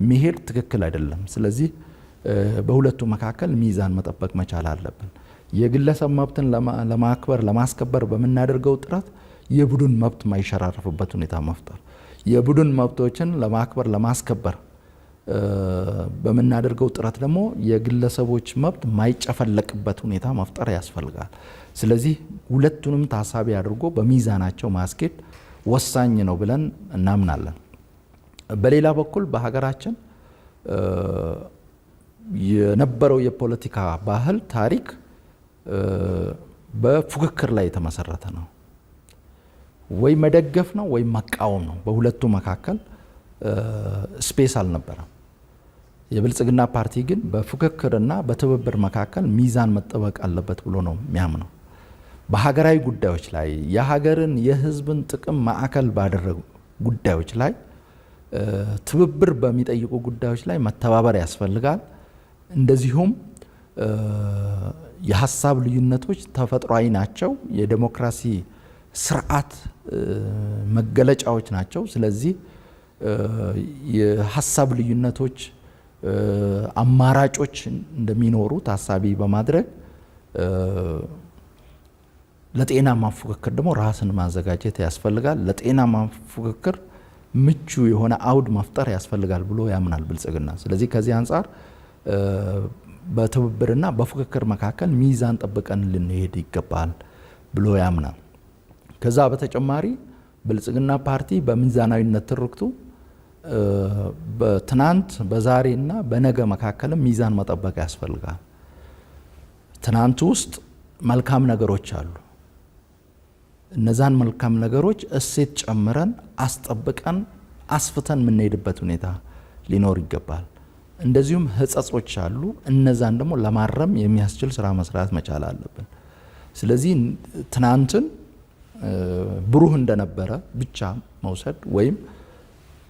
መሄድ ትክክል አይደለም። ስለዚህ በሁለቱ መካከል ሚዛን መጠበቅ መቻል አለብን። የግለሰብ መብትን ለማክበር ለማስከበር በምናደርገው ጥረት የቡድን መብት ማይሸራረፍበት ሁኔታ መፍጠር፣ የቡድን መብቶችን ለማክበር ለማስከበር በምናደርገው ጥረት ደግሞ የግለሰቦች መብት ማይጨፈለቅበት ሁኔታ መፍጠር ያስፈልጋል። ስለዚህ ሁለቱንም ታሳቢ አድርጎ በሚዛናቸው ማስኬድ ወሳኝ ነው ብለን እናምናለን። በሌላ በኩል በሀገራችን የነበረው የፖለቲካ ባህል ታሪክ በፉክክር ላይ የተመሰረተ ነው። ወይ መደገፍ ነው ወይ መቃወም ነው። በሁለቱ መካከል ስፔስ አልነበረም። የብልጽግና ፓርቲ ግን በፉክክርና በትብብር መካከል ሚዛን መጠበቅ አለበት ብሎ ነው የሚያምነው። በሀገራዊ ጉዳዮች ላይ የሀገርን የሕዝብን ጥቅም ማዕከል ባደረጉ ጉዳዮች ላይ ትብብር በሚጠይቁ ጉዳዮች ላይ መተባበር ያስፈልጋል። እንደዚሁም የሀሳብ ልዩነቶች ተፈጥሯዊ ናቸው፣ የዴሞክራሲ ስርዓት መገለጫዎች ናቸው። ስለዚህ የሀሳብ ልዩነቶች አማራጮች እንደሚኖሩ ታሳቢ በማድረግ ለጤናማ ፉክክር ደግሞ ራስን ማዘጋጀት ያስፈልጋል። ለጤናማ ፉክክር ምቹ የሆነ አውድ መፍጠር ያስፈልጋል ብሎ ያምናል ብልጽግና። ስለዚህ ከዚህ አንጻር በትብብርና በፉክክር መካከል ሚዛን ጠብቀን ልንሄድ ይገባል ብሎ ያምናል። ከዛ በተጨማሪ ብልጽግና ፓርቲ በሚዛናዊነት ትርክቱ በትናንት በዛሬና በነገ መካከልም ሚዛን መጠበቅ ያስፈልጋል። ትናንት ውስጥ መልካም ነገሮች አሉ። እነዛን መልካም ነገሮች እሴት ጨምረን አስጠብቀን አስፍተን የምንሄድበት ሁኔታ ሊኖር ይገባል። እንደዚሁም ህጸጾች አሉ። እነዛን ደግሞ ለማረም የሚያስችል ስራ መስራት መቻል አለብን። ስለዚህ ትናንትን ብሩህ እንደነበረ ብቻ መውሰድ ወይም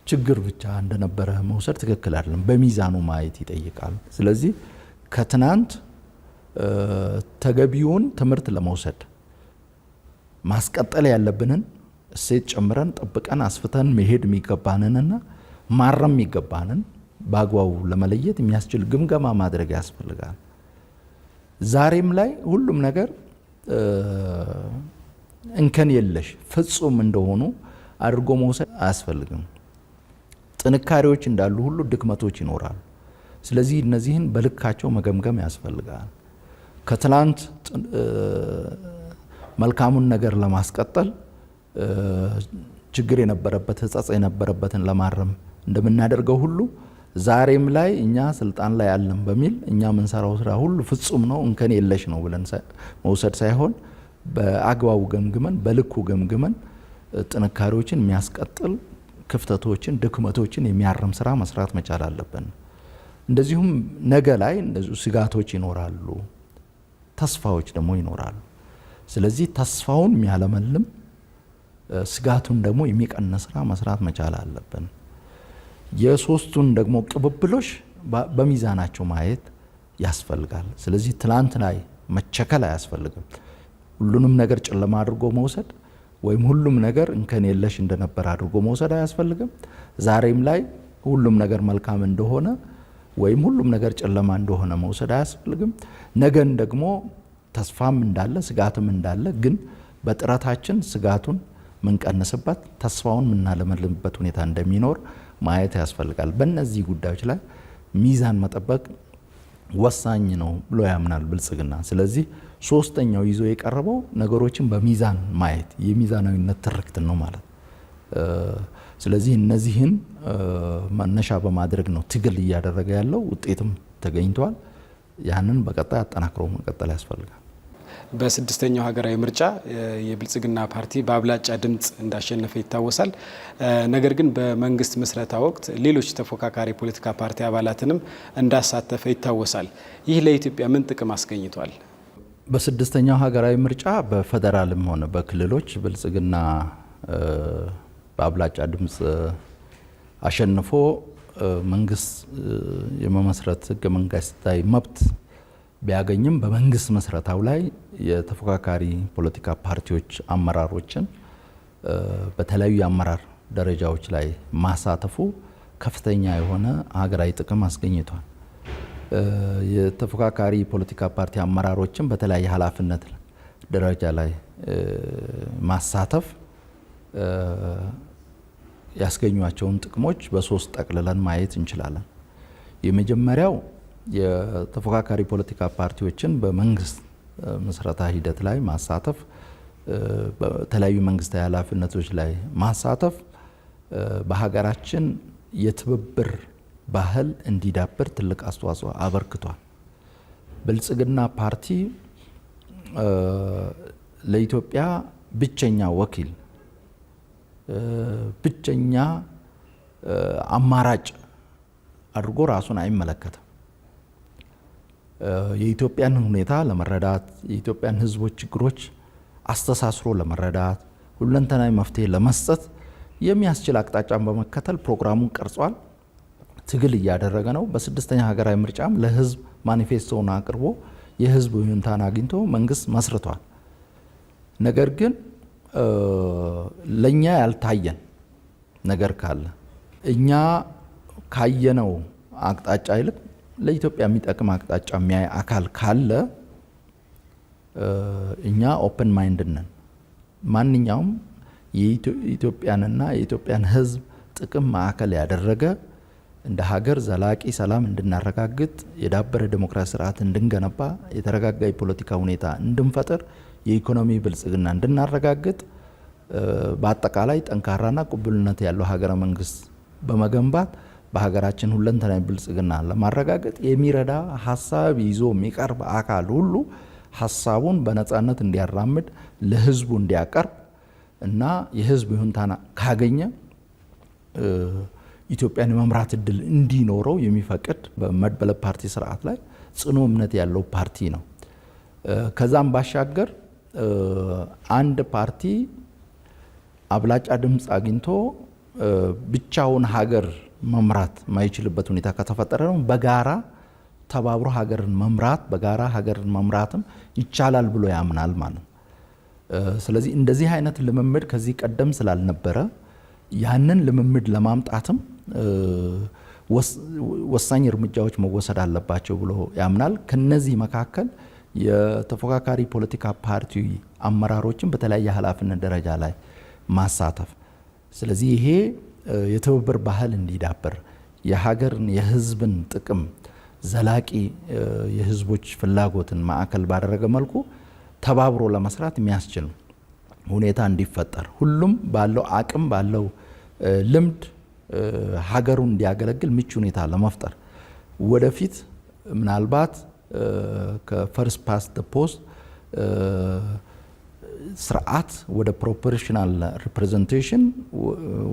ችግር ብቻ እንደነበረ መውሰድ ትክክል አይደለም። በሚዛኑ ማየት ይጠይቃል። ስለዚህ ከትናንት ተገቢውን ትምህርት ለመውሰድ ማስቀጠል ያለብንን እሴት ጨምረን ጠብቀን አስፍተን መሄድ የሚገባንንና ማረም የሚገባንን በአግባቡ ለመለየት የሚያስችል ግምገማ ማድረግ ያስፈልጋል። ዛሬም ላይ ሁሉም ነገር እንከን የለሽ ፍጹም እንደሆኑ አድርጎ መውሰድ አያስፈልግም። ጥንካሬዎች እንዳሉ ሁሉ ድክመቶች ይኖራሉ። ስለዚህ እነዚህን በልካቸው መገምገም ያስፈልጋል። ከትላንት መልካሙን ነገር ለማስቀጠል ችግር የነበረበት ህጸጽ የነበረበትን ለማረም እንደምናደርገው ሁሉ ዛሬም ላይ እኛ ስልጣን ላይ አለን በሚል እኛ የምንሰራው ስራ ሁሉ ፍጹም ነው እንከን የለሽ ነው ብለን መውሰድ ሳይሆን በአግባቡ ገምግመን በልኩ ገምግመን ጥንካሬዎችን የሚያስቀጥል ክፍተቶችን፣ ድክመቶችን የሚያርም ስራ መስራት መቻል አለብን። እንደዚሁም ነገ ላይ እንደዚሁ ስጋቶች ይኖራሉ፣ ተስፋዎች ደግሞ ይኖራሉ። ስለዚህ ተስፋውን የሚያለመልም ስጋቱን ደግሞ የሚቀንስ ስራ መስራት መቻል አለብን። የሶስቱን ደግሞ ቅብብሎሽ በሚዛናቸው ማየት ያስፈልጋል። ስለዚህ ትላንት ላይ መቸከል አያስፈልግም። ሁሉንም ነገር ጨለማ አድርጎ መውሰድ ወይም ሁሉም ነገር እንከን የለሽ እንደነበር አድርጎ መውሰድ አያስፈልግም። ዛሬም ላይ ሁሉም ነገር መልካም እንደሆነ ወይም ሁሉም ነገር ጨለማ እንደሆነ መውሰድ አያስፈልግም። ነገን ደግሞ ተስፋም እንዳለ ስጋትም እንዳለ ግን በጥረታችን ስጋቱን ምንቀንስበት ተስፋውን ምናለመልምበት ሁኔታ እንደሚኖር ማየት ያስፈልጋል። በእነዚህ ጉዳዮች ላይ ሚዛን መጠበቅ ወሳኝ ነው ብሎ ያምናል ብልጽግና። ስለዚህ ሶስተኛው ይዞ የቀረበው ነገሮችን በሚዛን ማየት የሚዛናዊነት ትርክትን ነው ማለት። ስለዚህ እነዚህን መነሻ በማድረግ ነው ትግል እያደረገ ያለው። ውጤትም ተገኝቷል። ያንን በቀጣይ አጠናክሮ መቀጠል ያስፈልጋል። በስድስተኛው ሀገራዊ ምርጫ የብልጽግና ፓርቲ በአብላጫ ድምፅ እንዳሸነፈ ይታወሳል። ነገር ግን በመንግስት ምስረታ ወቅት ሌሎች ተፎካካሪ ፖለቲካ ፓርቲ አባላትንም እንዳሳተፈ ይታወሳል። ይህ ለኢትዮጵያ ምን ጥቅም አስገኝቷል? በስድስተኛው ሀገራዊ ምርጫ በፌዴራልም ሆነ በክልሎች ብልጽግና በአብላጫ ድምፅ አሸንፎ መንግስት የመመስረት ህገ መንግስታዊ መብት ቢያገኝም በመንግስት መስረታው ላይ የተፎካካሪ ፖለቲካ ፓርቲዎች አመራሮችን በተለያዩ የአመራር ደረጃዎች ላይ ማሳተፉ ከፍተኛ የሆነ ሀገራዊ ጥቅም አስገኝቷል። የተፎካካሪ ፖለቲካ ፓርቲ አመራሮችን በተለያየ ኃላፊነት ደረጃ ላይ ማሳተፍ ያስገኟቸውን ጥቅሞች በሶስት ጠቅልለን ማየት እንችላለን። የመጀመሪያው የተፎካካሪ ፖለቲካ ፓርቲዎችን በመንግስት ምስረታ ሂደት ላይ ማሳተፍ፣ በተለያዩ መንግስታዊ ኃላፊነቶች ላይ ማሳተፍ በሀገራችን የትብብር ባህል እንዲዳብር ትልቅ አስተዋጽኦ አበርክቷል። ብልጽግና ፓርቲ ለኢትዮጵያ ብቸኛ ወኪል፣ ብቸኛ አማራጭ አድርጎ ራሱን አይመለከትም። የኢትዮጵያን ሁኔታ ለመረዳት የኢትዮጵያን ሕዝቦች ችግሮች አስተሳስሮ ለመረዳት ሁለንተናዊ መፍትሄ ለመስጠት የሚያስችል አቅጣጫን በመከተል ፕሮግራሙን ቀርጿል። ትግል እያደረገ ነው። በስድስተኛ ሀገራዊ ምርጫም ለህዝብ ማኒፌስቶን አቅርቦ የህዝብ ይሁንታን አግኝቶ መንግስት መስርቷል። ነገር ግን ለኛ ያልታየን ነገር ካለ እኛ ካየነው አቅጣጫ ይልቅ ለኢትዮጵያ የሚጠቅም አቅጣጫ የሚያይ አካል ካለ እኛ ኦፕን ማይንድ ነን። ማንኛውም የኢትዮጵያንና የኢትዮጵያን ሕዝብ ጥቅም ማዕከል ያደረገ እንደ ሀገር ዘላቂ ሰላም እንድናረጋግጥ፣ የዳበረ ዴሞክራሲ ስርዓት እንድንገነባ፣ የተረጋጋ የፖለቲካ ሁኔታ እንድንፈጥር፣ የኢኮኖሚ ብልጽግና እንድናረጋግጥ፣ በአጠቃላይ ጠንካራና ቅቡልነት ያለው ሀገረ መንግስት በመገንባት በሀገራችን ሁለንተናዊ ብልጽግና ለማረጋገጥ የሚረዳ ሀሳብ ይዞ የሚቀርብ አካል ሁሉ ሀሳቡን በነጻነት እንዲያራምድ ለህዝቡ እንዲያቀርብ እና የህዝብ ይሁንታን ካገኘ ኢትዮጵያን የመምራት እድል እንዲኖረው የሚፈቅድ በመድበለ ፓርቲ ስርዓት ላይ ጽኑ እምነት ያለው ፓርቲ ነው። ከዛም ባሻገር አንድ ፓርቲ አብላጫ ድምፅ አግኝቶ ብቻውን ሀገር መምራት ማይችልበት ሁኔታ ከተፈጠረ ነው በጋራ ተባብሮ ሀገርን መምራት በጋራ ሀገርን መምራትም ይቻላል ብሎ ያምናል ማለት ነው። ስለዚህ እንደዚህ አይነት ልምምድ ከዚህ ቀደም ስላልነበረ ያንን ልምምድ ለማምጣትም ወሳኝ እርምጃዎች መወሰድ አለባቸው ብሎ ያምናል። ከነዚህ መካከል የተፎካካሪ ፖለቲካ ፓርቲ አመራሮችን በተለያየ ኃላፊነት ደረጃ ላይ ማሳተፍ። ስለዚህ ይሄ የትብብር ባህል እንዲዳበር የሀገርን የህዝብን ጥቅም ዘላቂ የህዝቦች ፍላጎትን ማዕከል ባደረገ መልኩ ተባብሮ ለመስራት የሚያስችል ሁኔታ እንዲፈጠር ሁሉም ባለው አቅም ባለው ልምድ ሀገሩን እንዲያገለግል ምቹ ሁኔታ ለመፍጠር ወደፊት ምናልባት ከፈርስት ፓስት ዘ ፖስት ስርዓት ወደ ፕሮፖርሽናል ሪፕሬዘንቴሽን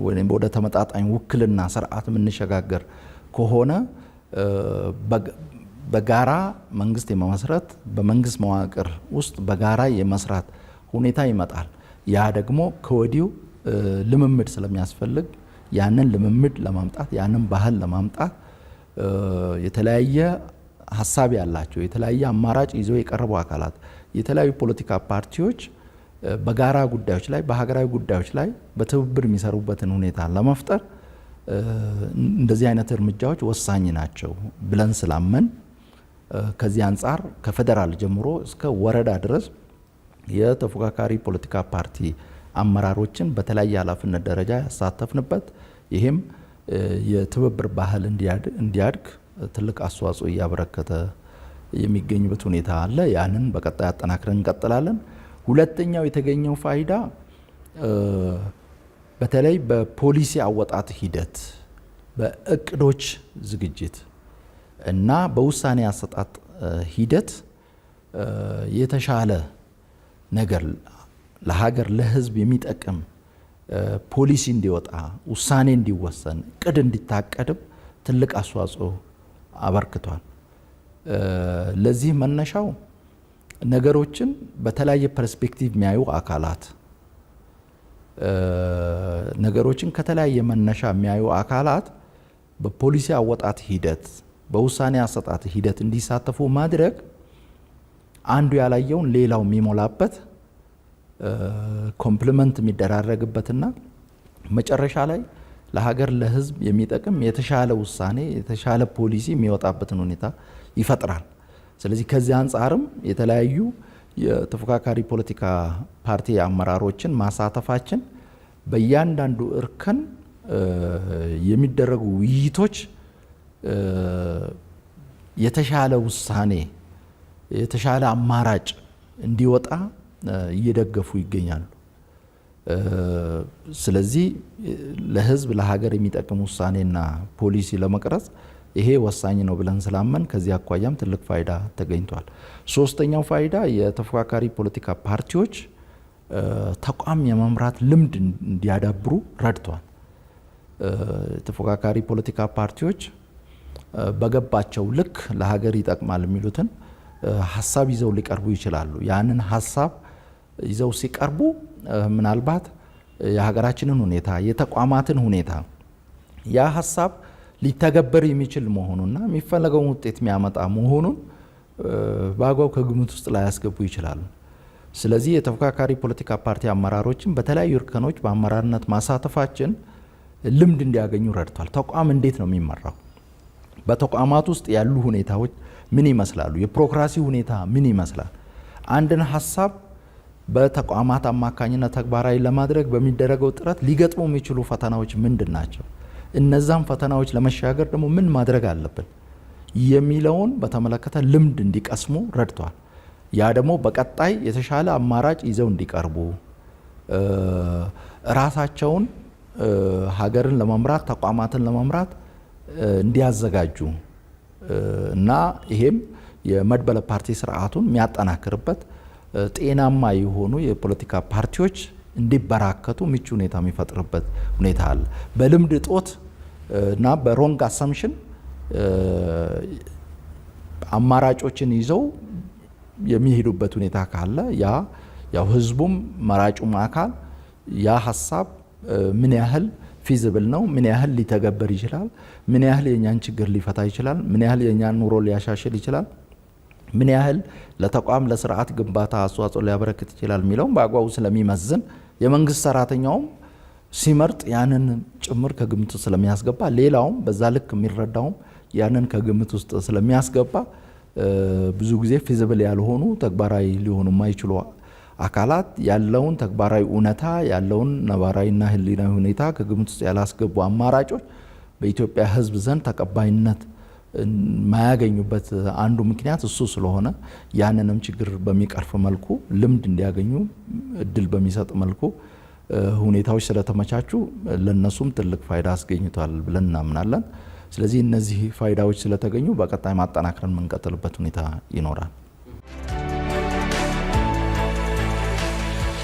ወይም ወደ ተመጣጣኝ ውክልና ስርዓት የምንሸጋገር ከሆነ በጋራ መንግስት የመመስረት በመንግስት መዋቅር ውስጥ በጋራ የመስራት ሁኔታ ይመጣል። ያ ደግሞ ከወዲሁ ልምምድ ስለሚያስፈልግ ያንን ልምምድ ለማምጣት ያንን ባህል ለማምጣት የተለያየ ሀሳብ ያላቸው የተለያየ አማራጭ ይዘው የቀረቡ አካላት የተለያዩ ፖለቲካ ፓርቲዎች በጋራ ጉዳዮች ላይ በሀገራዊ ጉዳዮች ላይ በትብብር የሚሰሩበትን ሁኔታ ለመፍጠር እንደዚህ አይነት እርምጃዎች ወሳኝ ናቸው ብለን ስላመን ከዚህ አንጻር ከፌደራል ጀምሮ እስከ ወረዳ ድረስ የተፎካካሪ ፖለቲካ ፓርቲ አመራሮችን በተለያየ ኃላፊነት ደረጃ ያሳተፍንበት ይህም የትብብር ባህል እንዲያድግ ትልቅ አስተዋጽኦ እያበረከተ የሚገኝበት ሁኔታ አለ። ያንን በቀጣይ አጠናክረን እንቀጥላለን። ሁለተኛው የተገኘው ፋይዳ በተለይ በፖሊሲ አወጣት ሂደት በእቅዶች ዝግጅት እና በውሳኔ አሰጣጥ ሂደት የተሻለ ነገር ለሀገር ለሕዝብ የሚጠቅም ፖሊሲ እንዲወጣ ውሳኔ እንዲወሰን እቅድ እንዲታቀድም ትልቅ አስተዋጽኦ አበርክቷል። ለዚህ መነሻው ነገሮችን በተለያየ ፐርስፔክቲቭ የሚያዩ አካላት ነገሮችን ከተለያየ መነሻ የሚያዩ አካላት በፖሊሲ አወጣት ሂደት በውሳኔ አሰጣጥ ሂደት እንዲሳተፉ ማድረግ አንዱ ያላየውን ሌላው የሚሞላበት ኮምፕሊመንት የሚደራረግበትና መጨረሻ ላይ ለሀገር ለሕዝብ የሚጠቅም የተሻለ ውሳኔ የተሻለ ፖሊሲ የሚወጣበትን ሁኔታ ይፈጥራል። ስለዚህ ከዚህ አንጻርም የተለያዩ የተፎካካሪ ፖለቲካ ፓርቲ አመራሮችን ማሳተፋችን በእያንዳንዱ እርከን የሚደረጉ ውይይቶች የተሻለ ውሳኔ የተሻለ አማራጭ እንዲወጣ እየደገፉ ይገኛሉ። ስለዚህ ለሕዝብ ለሀገር የሚጠቅም ውሳኔና ፖሊሲ ለመቅረጽ ይሄ ወሳኝ ነው ብለን ስላመን ከዚህ አኳያም ትልቅ ፋይዳ ተገኝቷል። ሶስተኛው ፋይዳ የተፎካካሪ ፖለቲካ ፓርቲዎች ተቋም የመምራት ልምድ እንዲያዳብሩ ረድቷል። የተፎካካሪ ፖለቲካ ፓርቲዎች በገባቸው ልክ ለሀገር ይጠቅማል የሚሉትን ሀሳብ ይዘው ሊቀርቡ ይችላሉ። ያንን ሀሳብ ይዘው ሲቀርቡ ምናልባት የሀገራችንን ሁኔታ የተቋማትን ሁኔታ ያ ሀሳብ ሊተገበር የሚችል መሆኑና የሚፈለገውን ውጤት የሚያመጣ መሆኑን በአግባቡ ከግምት ውስጥ ላይ ያስገቡ ይችላሉ። ስለዚህ የተፎካካሪ ፖለቲካ ፓርቲ አመራሮችን በተለያዩ እርከኖች በአመራርነት ማሳተፋችን ልምድ እንዲያገኙ ረድቷል። ተቋም እንዴት ነው የሚመራው? በተቋማት ውስጥ ያሉ ሁኔታዎች ምን ይመስላሉ? የፕሮክራሲ ሁኔታ ምን ይመስላል? አንድን ሀሳብ በተቋማት አማካኝነት ተግባራዊ ለማድረግ በሚደረገው ጥረት ሊገጥሙ የሚችሉ ፈተናዎች ምንድን ናቸው? እነዛን ፈተናዎች ለመሻገር ደግሞ ምን ማድረግ አለብን የሚለውን በተመለከተ ልምድ እንዲቀስሙ ረድቷል። ያ ደግሞ በቀጣይ የተሻለ አማራጭ ይዘው እንዲቀርቡ ራሳቸውን ሀገርን ለመምራት ተቋማትን ለመምራት እንዲያዘጋጁ እና ይሄም የመድበለ ፓርቲ ስርዓቱን የሚያጠናክርበት ጤናማ የሆኑ የፖለቲካ ፓርቲዎች እንዲበራከቱ ምቹ ሁኔታ የሚፈጥርበት ሁኔታ አለ። በልምድ እጦት እና በሮንግ አሰምሽን አማራጮችን ይዘው የሚሄዱበት ሁኔታ ካለ ያው ህዝቡም መራጩም አካል ያ ሀሳብ ምን ያህል ፊዚብል ነው፣ ምን ያህል ሊተገበር ይችላል፣ ምን ያህል የኛን ችግር ሊፈታ ይችላል፣ ምን ያህል የኛን ኑሮ ሊያሻሽል ይችላል፣ ምን ያህል ለተቋም ለስርዓት ግንባታ አስተዋጽኦ ሊያበረክት ይችላል የሚለውም በአግባቡ ስለሚመዝን የመንግስት ሰራተኛውም ሲመርጥ ያንን ጭምር ከግምት ውስጥ ስለሚያስገባ ሌላውም በዛ ልክ የሚረዳውም ያንን ከግምት ውስጥ ስለሚያስገባ ብዙ ጊዜ ፊዚብል ያልሆኑ ተግባራዊ ሊሆኑ የማይችሉ አካላት ያለውን ተግባራዊ እውነታ ያለውን ነባራዊና ህሊናዊ ሁኔታ ከግምት ውስጥ ያላስገቡ አማራጮች በኢትዮጵያ ህዝብ ዘንድ ተቀባይነት ማያገኙበት አንዱ ምክንያት እሱ ስለሆነ ያንንም ችግር በሚቀርፍ መልኩ ልምድ እንዲያገኙ እድል በሚሰጥ መልኩ ሁኔታዎች ስለተመቻቹ ለነሱም ትልቅ ፋይዳ አስገኝቷል ብለን እናምናለን። ስለዚህ እነዚህ ፋይዳዎች ስለተገኙ በቀጣይ ማጠናከርን የምንቀጥልበት ሁኔታ ይኖራል።